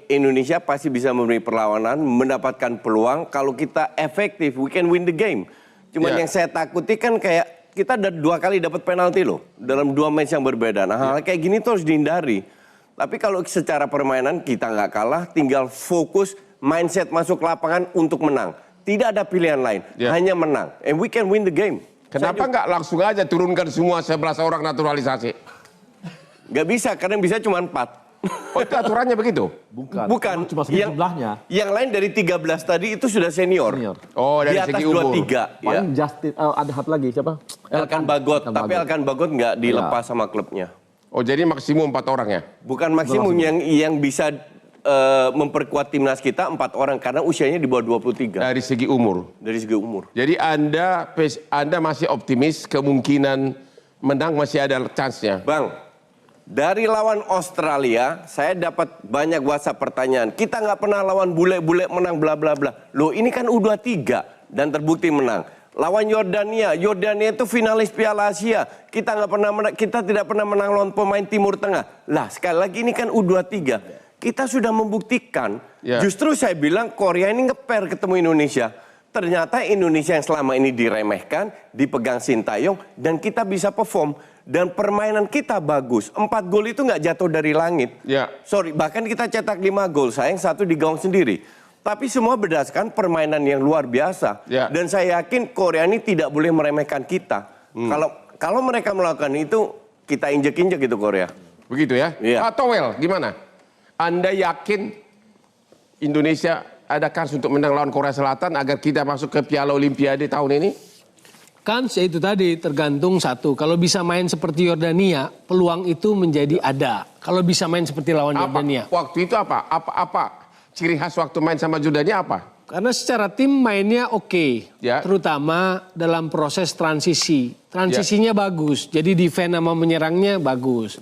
Indonesia pasti bisa memberi perlawanan, mendapatkan peluang. Kalau kita efektif, we can win the game. Cuman yang saya takuti kan kayak kita udah 2 kali dapat penalti loh dalam 2 match yang berbeda. Nah hal kayak gini tuh harus dihindari. Tapi kalau secara permainan kita nggak kalah, tinggal fokus mindset masuk lapangan untuk menang. Tidak ada pilihan lain, hanya menang. And we can win the game.
Kenapa nggak langsung aja turunkan semua 11 orang naturalisasi?
Nggak bisa, karena yang bisa cuma 4.
Oh itu aturannya begitu?
Bukan.
Cuma segi jumlahnya.
Yang lain dari 13 tadi itu sudah senior.
Oh dari
di atas
segi umur.
23.
Paling Justin, ada satu lagi siapa?
Elkan Bagot. Tapi Elkan Bagot nggak dilepas sama klubnya.
Oh jadi maksimum 4 orang ya?
Bukan maksimum, yang bisa memperkuat timnas kita 4 orang karena usianya di bawah 23.
Dari segi umur.
Dari segi umur.
Jadi Anda masih optimis kemungkinan menang masih ada chance-nya?
Bang, dari lawan Australia saya dapat banyak WhatsApp pertanyaan. Kita nggak pernah lawan bule-bule menang bla bla bla. Loh ini kan U23 dan terbukti menang. Lawan Yordania itu finalis Piala Asia. Kita tidak pernah menang lawan pemain Timur Tengah. Lah sekali lagi ini kan U23. Kita sudah membuktikan. Justru saya bilang Korea ini ngeper ketemu Indonesia. Ternyata Indonesia yang selama ini diremehkan, dipegang Sintayong, dan kita bisa perform. Dan permainan kita bagus. 4 gol itu nggak jatuh dari langit. Sorry, bahkan kita cetak 5 gol. Sayang 1 di gawang sendiri. Tapi semua berdasarkan permainan yang luar biasa. Dan saya yakin Korea ini tidak boleh meremehkan kita. Kalau mereka melakukan itu, kita injek-injek gitu Korea.
Begitu ya? Pak Towel, gimana? Anda yakin Indonesia ada kans untuk menang lawan Korea Selatan agar kita masuk ke Piala Olimpiade tahun ini?
Kans ya itu tadi tergantung satu. Kalau bisa main seperti Yordania, peluang itu menjadi ada. Kalau bisa main seperti lawan Yordania.
Waktu itu apa ciri khas waktu main sama Yordania apa?
Karena secara tim mainnya oke. Terutama dalam proses transisi. Transisinya bagus. Jadi defense sama menyerangnya bagus.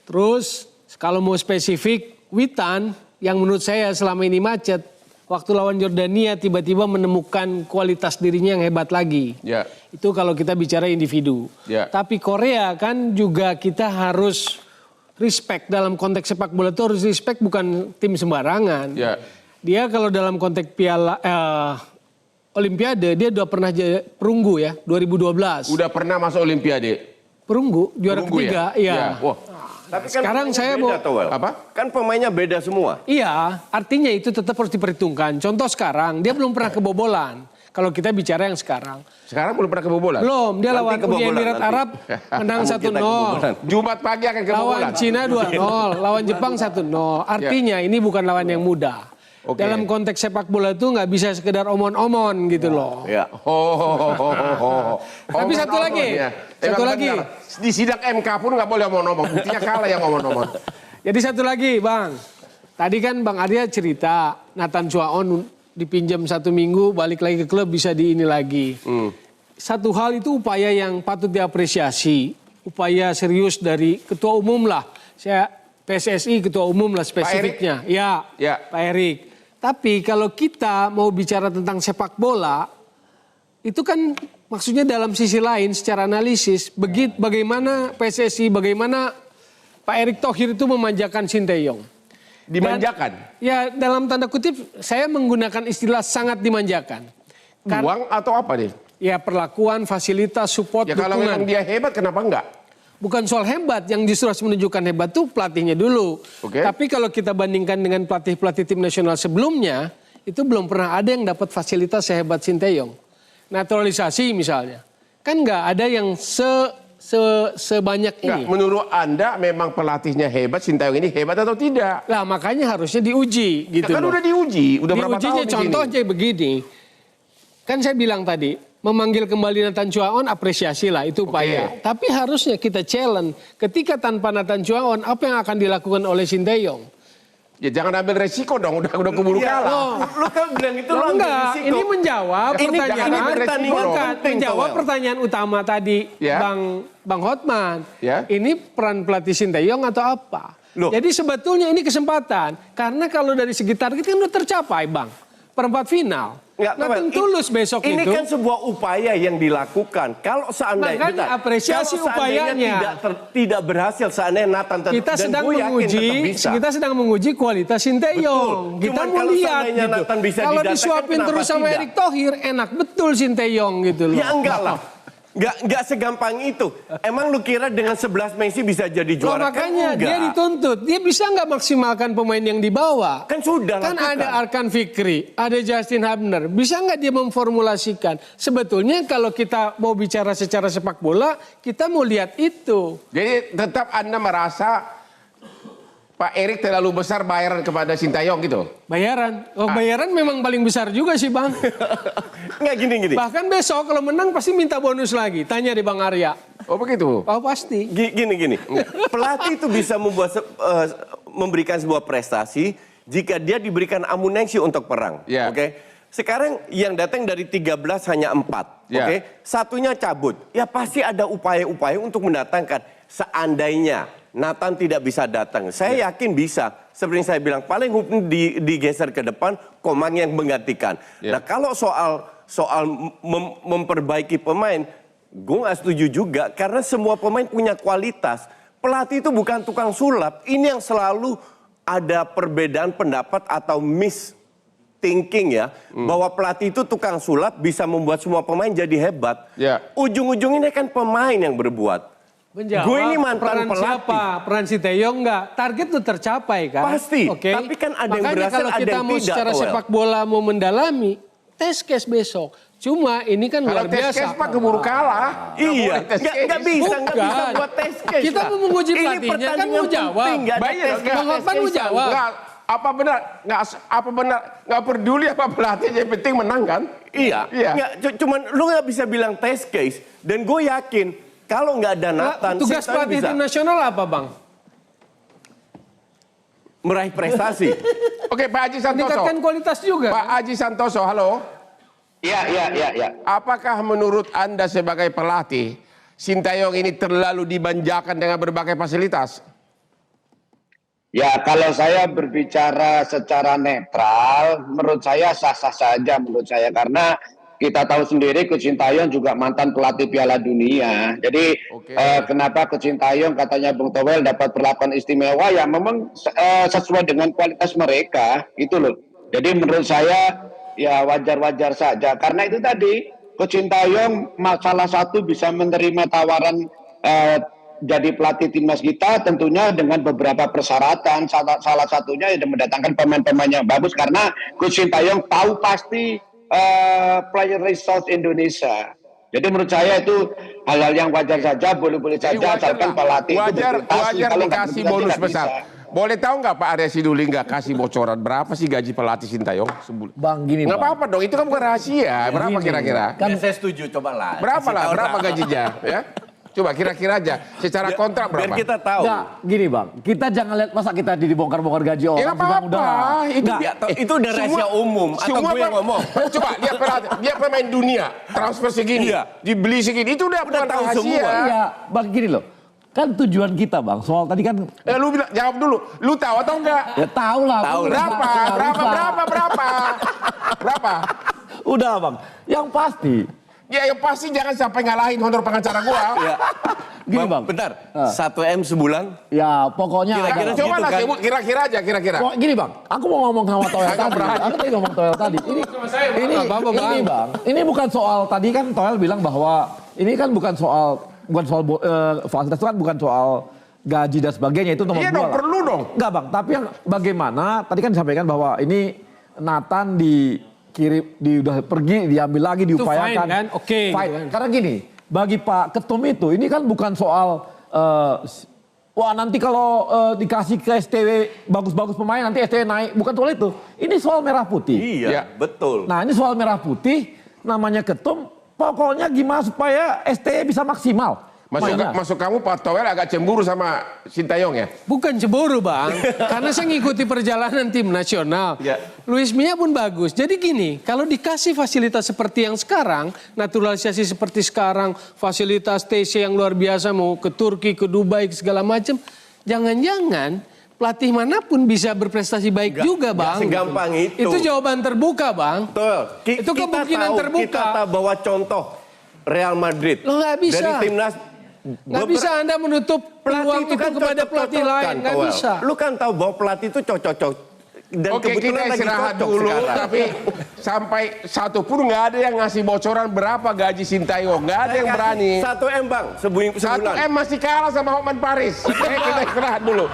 Terus kalau mau spesifik, Witan yang menurut saya selama ini macet. Waktu lawan Yordania tiba-tiba menemukan kualitas dirinya yang hebat lagi. Itu kalau kita bicara individu. Tapi Korea kan juga kita harus respect dalam konteks sepak bola itu harus respect bukan tim sembarangan. Dia kalau dalam konteks Piala Olimpiade dia udah pernah perunggu ya 2012.
Udah pernah masuk Olimpiade.
Perunggu juara ketiga ya.
Tapi kan
sekarang saya mau
Kan pemainnya beda semua.
Iya, artinya itu tetap harus diperhitungkan. Contoh sekarang dia belum pernah kebobolan. Kalau kita bicara yang sekarang.
Sekarang belum pernah kebobolan?
Belum, dia lawan Uni Emirat Arab menang 1-0.
Jumat pagi akan kebobolan.
Lawan Cina 2-0, lawan Jepang 1-0. Artinya ini bukan lawan yang mudah. Dalam konteks sepak bola itu nggak bisa sekedar omon-omon gitu loh. Tapi satu lagi.
Di sidang MK pun nggak boleh omon-omon. Buktinya kalah yang omon-omon.
Jadi satu lagi Bang. Tadi kan Bang Arya cerita Nathan Chuaon dipinjam 1 minggu balik lagi ke klub bisa di ini lagi. Satu hal itu upaya yang patut diapresiasi. Upaya serius dari ketua umum lah. Saya PSSI ketua umum lah spesifiknya. Pak Erick. Tapi kalau kita mau bicara tentang sepak bola, itu kan maksudnya dalam sisi lain secara analisis, bagaimana PSSI, bagaimana Pak Erick Thohir itu memanjakan Sintayong.
Dimanjakan?
Ya dalam tanda kutip saya menggunakan istilah sangat dimanjakan.
Uang atau apa nih?
Ya perlakuan, fasilitas, support,
Ya kalau memang
dukungan.
dia hebat, kenapa enggak?
Bukan soal hebat, yang justru harus menunjukkan hebat tuh pelatihnya dulu.
Oke.
Tapi kalau kita bandingkan dengan pelatih-pelatih tim nasional sebelumnya, itu belum pernah ada yang dapat fasilitas sehebat Sinteyong. Naturalisasi misalnya, kan nggak ada yang sebanyak
Enggak,
ini.
menurut Anda memang pelatihnya hebat, Sinteyong ini hebat atau tidak?
Lah makanya harusnya diuji gitu
Kan
loh.
udah diuji, udah berapa
Diujinya
tahun di sini?
contohnya begini, kan saya bilang tadi, memanggil kembali Nathan Chuaon apresiasi lah itu upaya. Tapi harusnya kita challenge ketika tanpa Nathan Chuaon apa yang akan dilakukan oleh Sinteyong?
Ya jangan ambil resiko dong, udah keburu
Iya,
kalah.
lu kan bilang itu
Loh,
lu ambil
enggak,
risiko.
ini menjawab
Ini
pertanyaan,
jangan pertandingan
bukan,
penting,
menjawab
Toel.
pertanyaan utama tadi
Ya.
Bang Hotman.
Ya.
Ini peran pelatih Sinteyong atau apa?
Loh.
Jadi sebetulnya ini kesempatan, karena kalau dari segi target kan udah tercapai, Bang. Perempat final.
Nggak,
Nothing
Toel,
tulus besok
ini
itu.
kan sebuah upaya yang dilakukan. Kalau seandainya
Makanya apresiasi
kalau seandainya
upayanya.
tidak berhasil, seandainya Nathan
Kita
dan
sedang
gue yakin
menguji,
tetap bisa.
kita sedang menguji kualitas Sinteyong.
Betul.
Kita
Cuman
mau
kalau
lihat
seandainya
gitu.
Nathan bisa
Kalau
didatangkan,
disuapin
kenapa
terus sama
tidak?
Erick Thohir, enak betul Sinteyong gitu loh.
Ya enggak lah. Enggak segampang itu. Emang lu kira dengan 11 Messi bisa jadi
Loh,
juara?
makanya
Kan
dia
enggak.
dituntut. Dia bisa nggak maksimalkan pemain yang dibawa?
Kan sudah
Kan
lakukan.
ada Arkan Fikri, ada Justin Hubner. Bisa nggak dia memformulasikan? Sebetulnya kalau kita mau bicara secara sepak bola, kita mau lihat itu.
Jadi tetap Anda merasa Pak Erik terlalu besar bayaran kepada Sinteyong gitu?
Bayaran. Oh, bayaran memang paling besar juga sih, Bang.
Enggak gini.
Bahkan besok kalau menang pasti minta bonus lagi. Tanya di Bang Arya.
Oh begitu?
Oh, pasti.
Gini. Pelatih itu bisa memberikan sebuah prestasi jika dia diberikan amunisi untuk perang.
Ya.
Oke. Sekarang yang datang dari 13 hanya 4.
Ya.
Oke. Satunya cabut. Ya pasti ada upaya-upaya untuk mendatangkan. Seandainya Nathan tidak bisa datang, saya yakin bisa. Seperti yang saya bilang, paling digeser ke depan, Komang yang menggantikan.
Ya.
Nah kalau soal memperbaiki pemain, gue nggak setuju juga karena semua pemain punya kualitas. Pelatih itu bukan tukang sulap. Ini yang selalu ada perbedaan pendapat atau thinking ya, bahwa pelatih itu tukang sulap bisa membuat semua pemain jadi hebat.
Ya.
Ujung-ujungnya kan pemain yang berbuat.
Menjawab
Gue ini mantan
peran
pelatih.
siapa? Peran Sinteyong enggak? Target tuh tercapai kan?
Pasti.
Oke.
Tapi kan ada yang
Makanya
berhasil,
kalau
ada
kita
yang
mau
tidak,
secara
Toel.
sepak bola mau mendalami, test case besok. Cuma ini kan
Kalau
luar
tes
biasa.
case Pak keburu kalah.
Iya,
Nggak boleh tes
nggak
case.
bisa
Bukan.
buat tes case.
Kita
lah.
mau menguji
Ini
pelatihnya, kan
pertandingan
mau jawab.
penting, nggak ada
Bayar,
tes-
nggak
Bang Hotman mau jawab.
Nggak, apa benar nggak peduli apa pelatihnya, yang penting menang kan?
Iya.
Iya.
Nggak, cuman lu nggak bisa bilang test case. Dan gue yakin kalau nggak ada Nathan,
Tugas
Sinteyong
pelatih
bisa
tim nasional apa, Bang?
meraih prestasi.
Oke, Pak Haji Santoso.
Meningkatkan kualitas juga.
Pak Haji Santoso, halo.
Iya.
Apakah menurut Anda sebagai pelatih, Sinteyong ini terlalu dimanjakan dengan berbagai fasilitas?
Ya, kalau saya berbicara secara netral, menurut saya sah-sah saja menurut saya. Karena kita tahu sendiri Coach Sinteyong juga mantan pelatih Piala Dunia. Jadi
Oke.
kenapa Coach Sinteyong katanya Bung Toel dapat perlakuan istimewa, ya memang sesuai dengan kualitas mereka, itu loh. Jadi menurut saya ya wajar-wajar saja. Karena itu tadi Coach Sinteyong salah satu bisa menerima tawaran jadi pelatih timnas kita tentunya dengan beberapa persyaratan. Salah satunya ya mendatangkan pemain-pemain yang bagus karena Coach Sinteyong tahu pasti player resource Indonesia. Jadi menurut saya itu hal-hal yang wajar saja, boleh-boleh
Jadi
saja asalkan pelatih itu berprestasi.
wajar
Kalau nggak
dikasih
berprestasi
bonus
tidak
besar.
bisa.
Boleh tahu nggak Pak Arya Siduli nggak kasih bocoran berapa sih gaji pelatih Sinteyong sebulan?
Bang gini
Nggak
Bang.
apa-apa dong, itu kan bukan rahasia. Berapa
Gini.
kira-kira?
Kan saya setuju, coba lah.
Berapa
Kasih
lah?
tahu
Berapa gajinya? Ya, coba kira-kira aja. Secara kontrak berapa?
Biar kita tahu.
Enggak, gini Bang. Kita jangan lihat masa kita dibongkar-bongkar gaji orang.
Ya nggak
sih, Bang,
apa-apa.
udah.
Itu udah rahasia umum. Atau gue yang ngomong.
Coba lihat pelatih, dia pemain dunia, transfer segini,
Iya.
dibeli segini, itu udah bukan
tahu
rahasia.
semua.
Iya, Bang gini loh. Kan tujuan kita Bang, soal tadi kan
Lu bilang, jawab dulu, lu tahu atau enggak?
ya tahu lah.
Tahu lah.
Berapa?
Udah Bang. Yang pasti
Ya yang pasti jangan sampai ngalahin honor pengacara gua.
Ya.
Gini Bang.
Bentar, 1M sebulan?
Ya pokoknya
Kira-kira
ada-
Coba
gitu
lah
kan?
sebut kira-kira aja, kira-kira.
Kok gini Bang, aku mau ngomong sama Toel tadi. Aku tadi ngomong Toel tadi. Ini
apa-apa, Bang.
ini Bang. Ini bukan soal tadi kan Toel bilang bahwa ini kan bukan soal fasilitas itu kan bukan soal gaji dan sebagainya itu nomor
Iya
dua
dong,
lah.
perlu dong.
Enggak Bang, tapi yang bagaimana tadi kan disampaikan bahwa ini Nathan dikirim, udah pergi, diambil lagi, diupayakan.
fine kan? Oke,
Fine.
gitu kan.
Karena gini, bagi Pak Ketum itu, ini kan bukan soal wah nanti kalau dikasih ke STW bagus-bagus pemain nanti STW naik. Bukan soal itu. Ini soal merah putih.
Iya,
Ya.
betul.
Nah ini soal merah putih, namanya Ketum. Pokoknya gimana supaya STW bisa maksimal. mainnya.
Masuk kamu Pak Toel agak cemburu sama Sintayong ya?
Bukan cemburu Bang, karena saya ngikuti perjalanan tim nasional.
Ya.
Luis Mia pun bagus. Jadi gini, kalau dikasih fasilitas seperti yang sekarang, naturalisasi seperti sekarang, fasilitas TC yang luar biasa mau ke Turki, ke Dubai, ke segala macam, jangan-jangan pelatih manapun bisa berprestasi baik juga Bang.
Nggak segampang itu.
Itu jawaban terbuka Bang.
Betul.
Itu kemungkinan terbuka.
Kita tahu bahwa contoh Real Madrid.
Loh, nggak bisa.
Dari timnas.
Nggak bisa Anda menutup peluang itu
kan
kepada pelatih lain. Nggak
Toel.
bisa.
Lu kan tahu bahwa pelatih itu cocok-cocok. Dan
Oke, kita
kebetulan lagi
istirahat
cocok
dulu,
sekarang.
tapi sampai satu pun nggak ada yang ngasih bocoran berapa gaji Sintayong, nggak ada yang berani.
1M Bang, sebulan.
1M masih kalah sama Hotman Paris. Oke, kita istirahat dulu.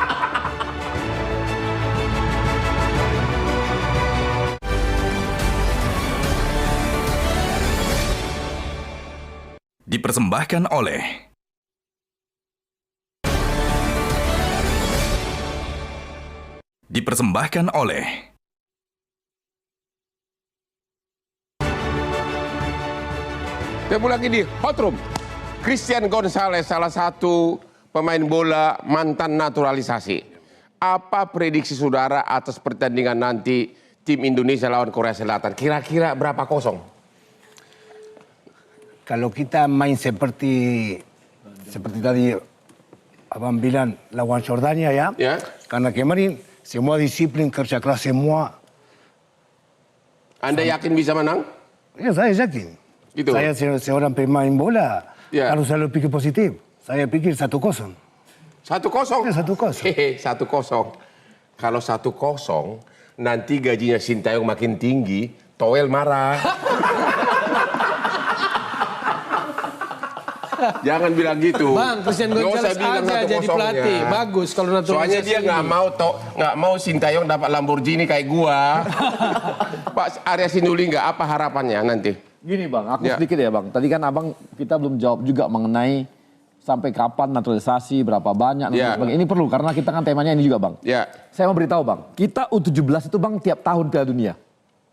Dipersembahkan oleh
Ketemu lagi di Hot Room. Christian Gonzalez, salah satu pemain bola mantan naturalisasi. Apa prediksi saudara atas pertandingan nanti tim Indonesia lawan Korea Selatan? Kira-kira berapa kosong?
Kalau kita main seperti tadi Abang bilang lawan Jordania ya.
Ya.
Karena kemarin semua disiplin kerja keras semua.
Anda yakin bisa menang?
Ya saya yakin.
Gitu.
Saya seorang pemain bola.
Ya.
Harus selalu pikir positif. Saya pikir 1-0.
1-0.
Ya, 1-0.
Hehe, 1-0. Kalau 1-0, nanti gajinya Sintayong makin tinggi, Toel marah. Jangan bilang gitu.
Bang, Christian
Nggak usah
Gonzalez
bilang
aja jadi
1-0-nya.
pelatih. Bagus kalau naturalisasi.
Soalnya dia nggak mau Sintayong dapat Lamborghini kayak gua. Pak Arya Sinduli nggak apa harapannya nanti?
Gini Bang, aku
Ya.
sedikit ya Bang. Tadi kan Abang kita belum jawab juga mengenai sampai kapan naturalisasi, berapa banyak, dan
Ya.
sebagainya. Ini perlu karena kita kan temanya ini juga Bang.
Ya,
Saya mau beritahu Bang, kita U17 itu Bang tiap tahun Piala Dunia.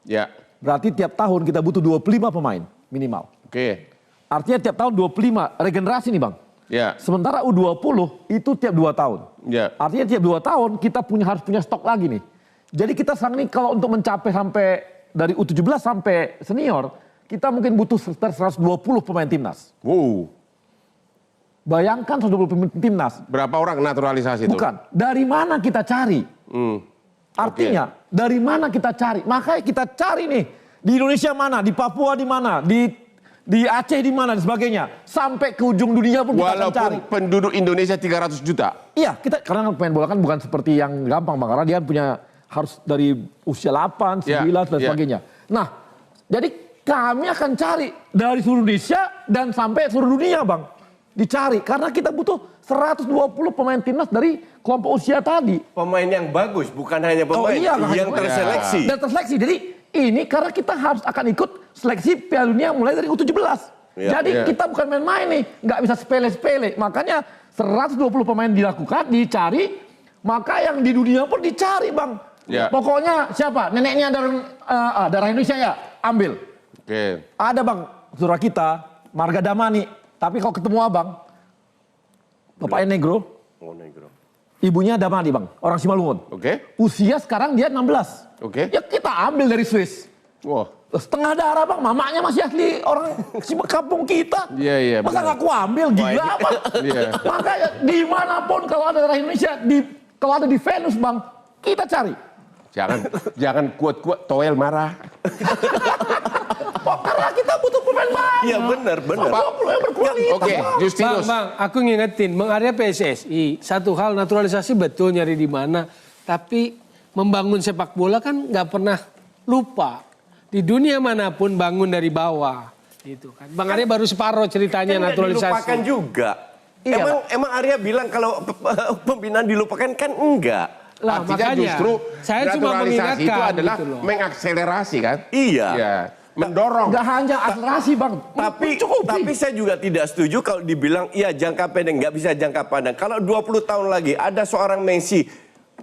ya,
Berarti tiap tahun kita butuh 25 pemain minimal.
oke,
Artinya tiap tahun 25, regenerasi nih Bang.
ya,
Sementara U20 itu tiap 2 tahun.
ya.
Artinya tiap 2 tahun kita harus punya stok lagi nih. Jadi kita sekarang nih kalau untuk mencapai sampai dari U17 sampai senior, kita mungkin butuh sekitar 120 pemain timnas.
Wow,
Bayangkan 120 pemain timnas.
berapa orang naturalisasi itu?
Bukan, dari mana kita cari? Artinya, dari mana kita cari? Makanya kita cari nih, di Indonesia mana, di Papua di mana, di Aceh di mana, dan sebagainya. Sampai ke ujung dunia pun kita akan cari.
Walaupun penduduk Indonesia 300 juta.
Iya, karena pemain bola kan bukan seperti yang gampang Bang, karena dia punya harus dari usia 8, 9 dan
Ya.
sebagainya. Nah, jadi kami akan cari dari seluruh Indonesia dan sampai seluruh dunia Bang. Dicari, karena kita butuh 120 pemain timnas dari kelompok usia tadi.
Pemain yang bagus, bukan hanya pemain
nggak hanya
yang
pemain.
terseleksi.
Dan terseleksi, jadi ini karena kita harus akan ikut seleksi Piala Dunia mulai dari U17.
Ya.
Jadi
Ya.
kita bukan main-main nih, nggak bisa sepele-sepele. Makanya 120 pemain dilakukan, dicari, maka yang di dunia pun dicari Bang.
Ya.
Pokoknya siapa? Neneknya darah Indonesia ya, ambil.
Oke.
Ada Bang, saudara kita, Marga Damani. Tapi kalau ketemu Abang, bapaknya negro,
Oh, negro.
ibunya Damani Bang, orang Simalungun.
Oke.
Usia sekarang dia 16.
Oke.
Ya kita ambil dari Swiss.
Wah.
Setengah darah Bang, mamanya masih asli orang kampung kita.
Iya, iya,
Masa
benar.
nggak aku ambil, gila apa?
Iya.
Makanya dimanapun kalau ada darah Indonesia, kalau ada di Venus Bang, kita cari.
Jangan kuat-kuat Toel marah.
Karena kita butuh pemain baru.
Iya benar.
Oke, Justinus.
Bang, aku ngingetin, Bang Arya PSSI, satu hal naturalisasi betul nyari di mana, tapi membangun sepak bola kan nggak pernah lupa. Di dunia manapun bangun dari bawah, gitu kan. Bang Arya baru separuh ceritanya
Kan
naturalisasi.
dilupakan juga.
Iya,
Emang Arya bilang kalau pembinaan dilupakan kan enggak.
Lah,
Artinya
makanya
justru
saya cuma
naturalisasi
mengingatkan
itu adalah
gitu loh.
mengakselerasi kan?
Iya.
Ya, mendorong.
Nggak hanya akselerasi Bang.
Tapi saya juga tidak setuju kalau dibilang iya jangka pendek, nggak bisa jangka panjang. Kalau 20 tahun lagi ada seorang Messi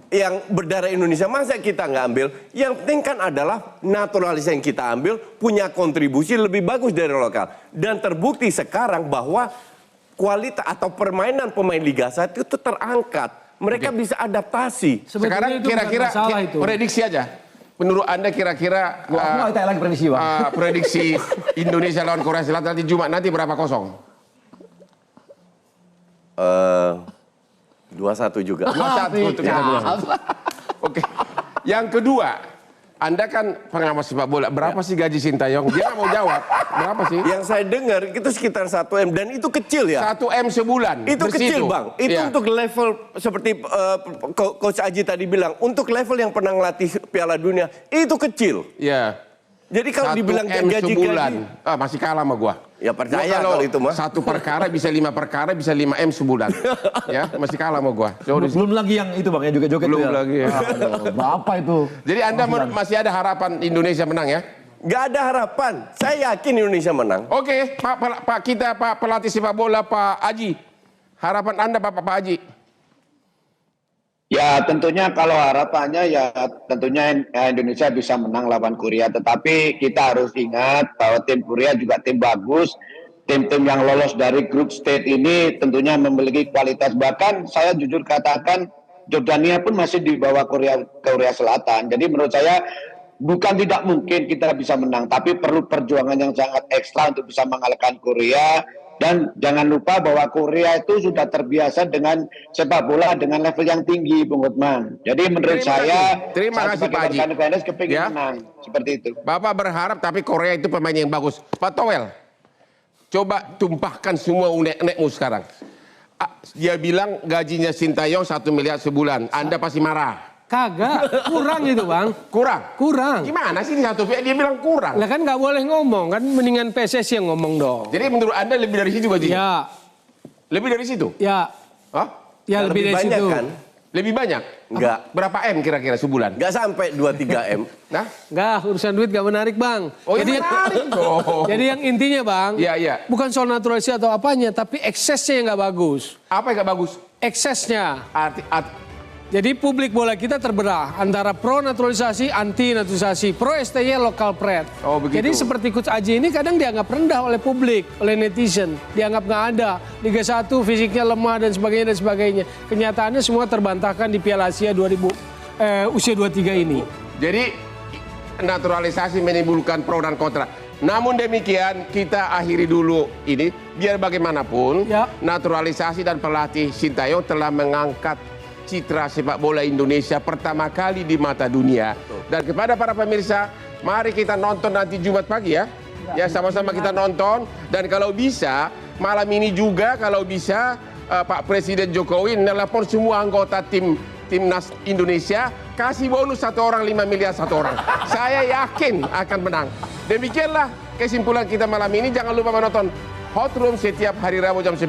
yang berdarah Indonesia, masa kita nggak ambil? Yang penting kan adalah naturalisasi yang kita ambil punya kontribusi lebih bagus dari lokal. Dan terbukti sekarang bahwa kualitas atau permainan pemain Liga 1 itu terangkat. Mereka bisa adaptasi.
Sebetulnya
Sekarang
itu bukan
kira-kira
masalah itu.
prediksi aja. Menurut Anda kira-kira
Wah, kita lagi prediksi Bang.
prediksi Indonesia lawan Korea Selatan nanti Jumat nanti berapa kosong?
2-1 juga.
2-1 untuk kita bilang. Oke. Yang kedua, Anda kan pengamat sepak bola. Berapa sih gaji Sintayong? Dia nggak mau jawab. Berapa sih?
Yang saya dengar itu sekitar 1 M dan itu kecil ya.
1 M sebulan.
Itu
Bersih
kecil
tuh.
Bang. Itu
Iya.
untuk level seperti Coach Aji tadi bilang, untuk level yang pernah ngelatih Piala Dunia itu kecil.
Iya.
Jadi kalau
1
dibilang
M sebulan.
gaji-gaji,
Masih kalah sama gua.
ya percaya
Gua
kalau itu mah.
Satu perkara bisa 5 perkara bisa 5 M sebulan. Ya, masih kalah sama gua. Coba
Belum lagi yang itu Bang, yang joget-joget
Belum
itu ya.
lagi ya.
Aduh, berapa itu?
Jadi Anda masih ada harapan Indonesia menang ya?
Nggak ada harapan. Saya yakin Indonesia menang.
Oke, Pak pelatih sepak bola Pak Aji. Harapan Anda Pak Aji.
Ya tentunya kalau harapannya ya tentunya Indonesia bisa menang lawan Korea. Tetapi kita harus ingat bahwa tim Korea juga tim bagus. Tim-tim yang lolos dari grup stage ini tentunya memiliki kualitas. Bahkan saya jujur katakan Jordania pun masih di bawah Korea Selatan. Jadi menurut saya bukan tidak mungkin kita bisa menang. Tapi perlu perjuangan yang sangat ekstra untuk bisa mengalahkan Korea. Dan jangan lupa bahwa Korea itu sudah terbiasa dengan sepak bola dengan level yang tinggi, Bung Hotman. Jadi menurut
Terima kasih Pak Haji.
PNS kepingin
Ya.
menang. Seperti itu.
Bapak berharap tapi Korea itu pemain yang bagus. Pak Toel, coba tumpahkan semua unek-unekmu sekarang. Dia bilang gajinya Sintayong 1 miliar sebulan. Anda pasti marah.
Kagak, kurang itu Bang. Kurang.
Gimana sih dia bilang kurang?
Lah kan nggak boleh ngomong, kan mendingan PSSI yang ngomong dong.
Jadi menurut Anda lebih dari situ gajinya?
Ya,
Lebih dari situ?
ya,
Hah?
ya lebih dari
banyak
situ.
kan?
Lebih banyak?
Enggak.
Berapa M kira-kira sebulan?
Nggak sampai 2-3 M.
Nah?
Enggak, urusan duit gak menarik Bang.
Oh
jadi,
ya menarik dong.
jadi yang intinya Bang,
Iya, iya.
bukan soal naturalisasi atau apanya, tapi eksesnya yang nggak bagus.
Apa yang gak bagus?
Eksesnya.
Jadi
Jadi publik bola kita terbelah antara pro naturalisasi, anti naturalisasi, pro STY, lokal pret.
Oh, begitu.
Jadi seperti Coach Aji ini kadang dianggap rendah oleh publik, oleh netizen. Dianggap nggak ada. Liga 1 fisiknya lemah dan sebagainya. Kenyataannya semua terbantahkan di Piala Asia usia 23 ini.
Jadi naturalisasi menimbulkan pro dan kontra. Namun demikian kita akhiri dulu ini. Biar bagaimanapun
Ya.
naturalisasi dan pelatih Sintayong telah mengangkat citra sepak bola Indonesia pertama kali di mata dunia. Dan kepada para pemirsa, mari kita nonton nanti Jumat pagi ya. Ya sama-sama kita nonton. Dan kalau bisa malam ini juga kalau bisa Pak Presiden Jokowi nelpon semua anggota timnas Indonesia, kasih bonus 1 orang 5 miliar 1 orang. Saya yakin akan menang. Demikianlah kesimpulan kita malam ini. Jangan lupa menonton Hot Room setiap hari Rabu jam 9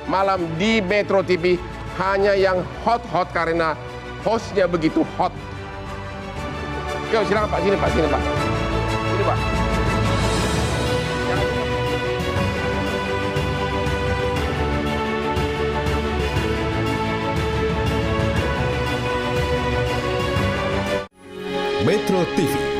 malam di Metro TV. Hanya yang hot-hot karena hostnya begitu hot. Yuk silakan Pak, sini Pak. Sini Pak.
Metro TV